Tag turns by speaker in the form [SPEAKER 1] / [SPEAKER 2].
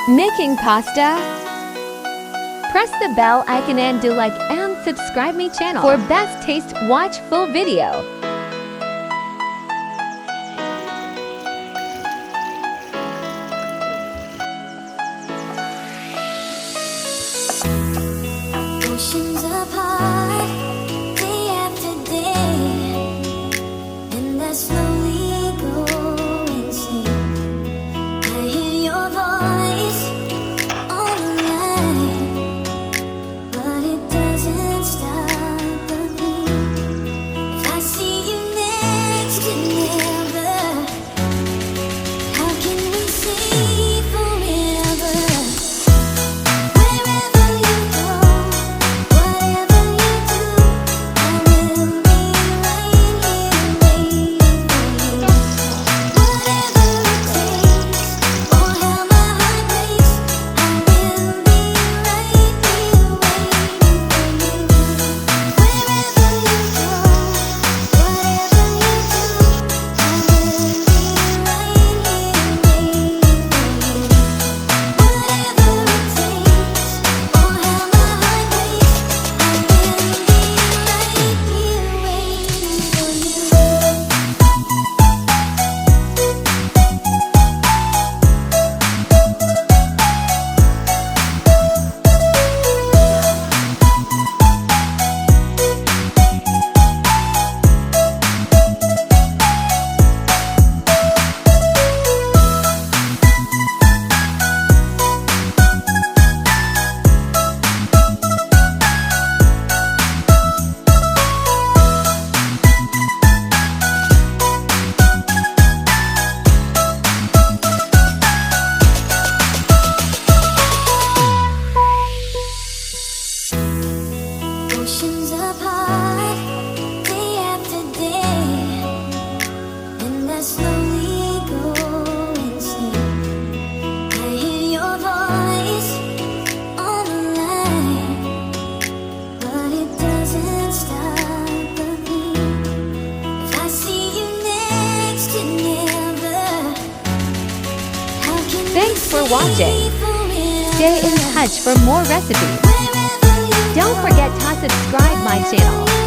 [SPEAKER 1] Making pasta? Press the bell icon and do like and subscribe my channel for best taste. Watch full video.
[SPEAKER 2] Oceans apart, day after day, and I slowly go insane. I hear your voice on the line, but it doesn't stop the beat. If I see you next to never, how can we say forever? Wherever you go, whatever you do, I will be right here waiting for you. Whatever it takes, or how my heart breaks, I will be right here waiting for you. Wherever you go, whatever you do, I will be right here waiting for you. Whatever it takes, or how my heart breaks, I will be right here waiting for you. Oceans apart, day after day, and I slowly go insane. I hear your voice on the line, but it doesn't stop the beat. If I see you next to never, how can we
[SPEAKER 1] Thanks for
[SPEAKER 2] say
[SPEAKER 1] watching.
[SPEAKER 2] forever?
[SPEAKER 1] Stay in touch for more recipes.
[SPEAKER 2] Wherever you
[SPEAKER 1] Don't forget to subscribe my channel.